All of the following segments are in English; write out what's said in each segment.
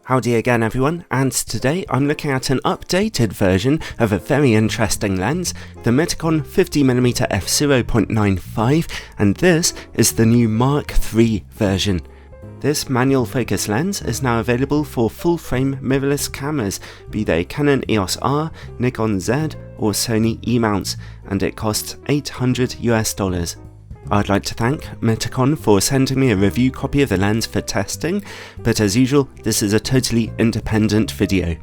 Howdy again everyone, and today I'm looking at an updated version of a very interesting lens, the Mitakon 50mm f/0.95, and this is the new Mark III version. This manual focus lens is now available for full-frame mirrorless cameras, be they Canon EOS R, Nikon Z or Sony E mounts, and it costs $800 US. I'd like to thank Mitakon for sending me a review copy of the lens for testing, but as usual this is a totally independent video.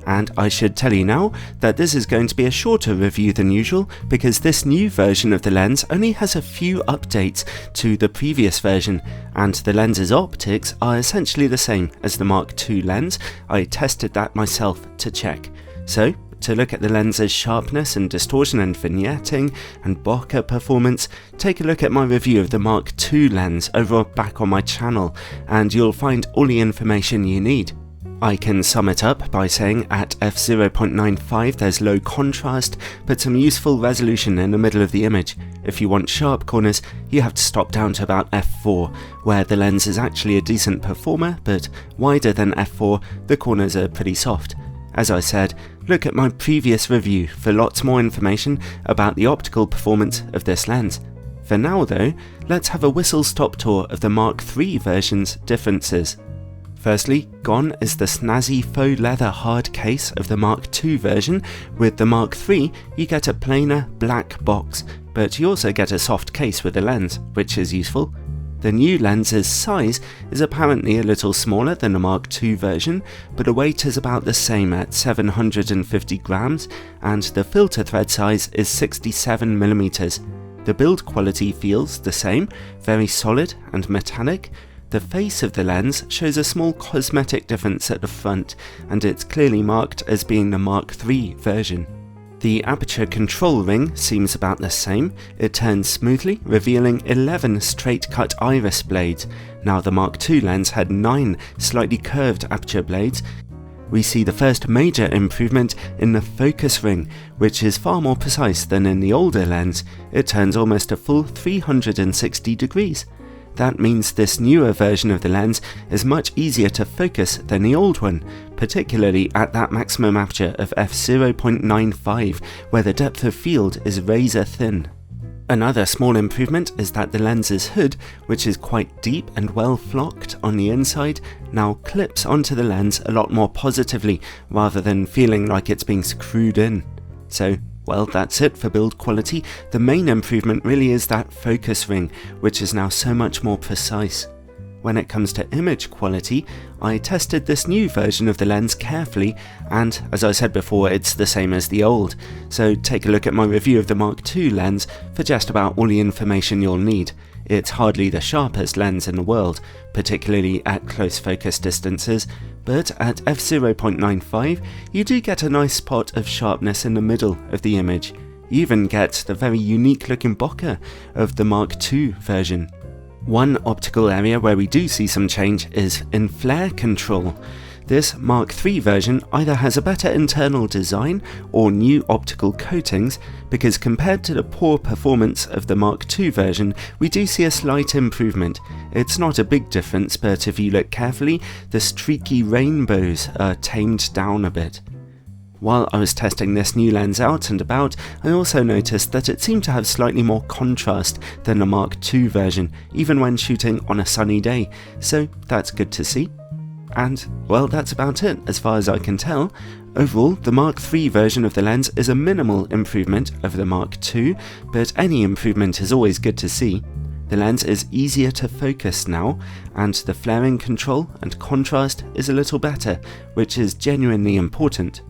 And I should tell you now that this is going to be a shorter review than usual because this new version of the lens only has a few updates to the previous version, and the lens's optics are essentially the same as the Mark II lens. I tested that myself to check. So, to look at the lens's sharpness and distortion and vignetting and bokeh performance, take a look at my review of the Mark II lens over back on my channel, and you'll find all the information you need. I can sum it up by saying at f/0.95 there's low contrast, but some useful resolution in the middle of the image. If you want sharp corners, you have to stop down to about f4, where the lens is actually a decent performer, but wider than f4, the corners are pretty soft. As I said, look at my previous review for lots more information about the optical performance of this lens. For now though, let's have a whistle-stop tour of the Mark III version's differences. Firstly, gone is the snazzy faux leather hard case of the Mark II version. With the Mark III, you get a plainer black box, but you also get a soft case with the lens, which is useful. The new lens's size is apparently a little smaller than the Mark II version, but the weight is about the same at 750 grams, and the filter thread size is 67mm. The build quality feels the same, very solid and metallic. The face of the lens shows a small cosmetic difference at the front, and it's clearly marked as being the Mark III version. The aperture control ring seems about the same. It turns smoothly, revealing 11 straight-cut iris blades. Now the Mark II lens had 9 slightly curved aperture blades. We see the first major improvement in the focus ring, which is far more precise than in the older lens. It turns almost a full 360 degrees. That means this newer version of the lens is much easier to focus than the old one, particularly at that maximum aperture of f/0.95, where the depth of field is razor thin. Another small improvement is that the lens's hood, which is quite deep and well flocked on the inside, now clips onto the lens a lot more positively, rather than feeling like it's being screwed in. So, well, that's it for build quality. The main improvement really is that focus ring, which is now so much more precise. When it comes to image quality, I tested this new version of the lens carefully, and as I said before, it's the same as the old. So take a look at my review of the Mark II lens for just about all the information you'll need. It's hardly the sharpest lens in the world, particularly at close focus distances, but at f/0.95 you do get a nice spot of sharpness in the middle of the image. You even get the very unique looking bokeh of the Mark II version. One optical area where we do see some change is in flare control. This Mark III version either has a better internal design or new optical coatings, because compared to the poor performance of the Mark II version, we do see a slight improvement. It's not a big difference, but if you look carefully, the streaky rainbows are tamed down a bit. While I was testing this new lens out and about, I also noticed that it seemed to have slightly more contrast than the Mark II version, even when shooting on a sunny day, so that's good to see. And, well, that's about it as far as I can tell. Overall, the Mark III version of the lens is a minimal improvement over the Mark II, but any improvement is always good to see. The lens is easier to focus now, and the flaring control and contrast is a little better, which is genuinely important.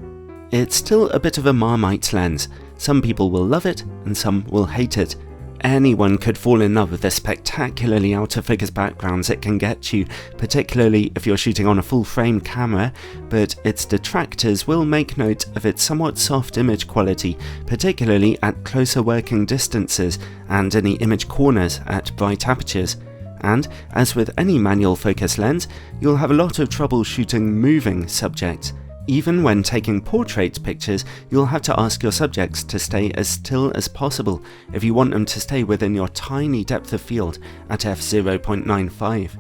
It's still a bit of a Marmite lens. Some people will love it, and some will hate it. Anyone could fall in love with the spectacularly out of focus backgrounds it can get you, particularly if you're shooting on a full frame camera, but its detractors will make note of its somewhat soft image quality, particularly at closer working distances and in the image corners at bright apertures. And, as with any manual focus lens, you'll have a lot of trouble shooting moving subjects. Even when taking portrait pictures, you'll have to ask your subjects to stay as still as possible if you want them to stay within your tiny depth of field at f/0.95.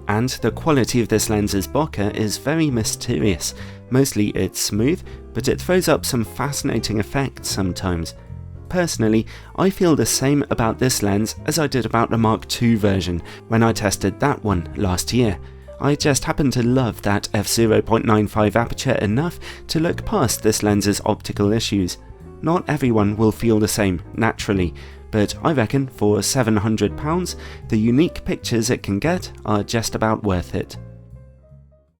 And the quality of this lens's bokeh is very mysterious. Mostly it's smooth, but it throws up some fascinating effects sometimes. Personally, I feel the same about this lens as I did about the Mark II version when I tested that one last year. I just happen to love that f/0.95 aperture enough to look past this lens's optical issues. Not everyone will feel the same, naturally, but I reckon for £700, the unique pictures it can get are just about worth it.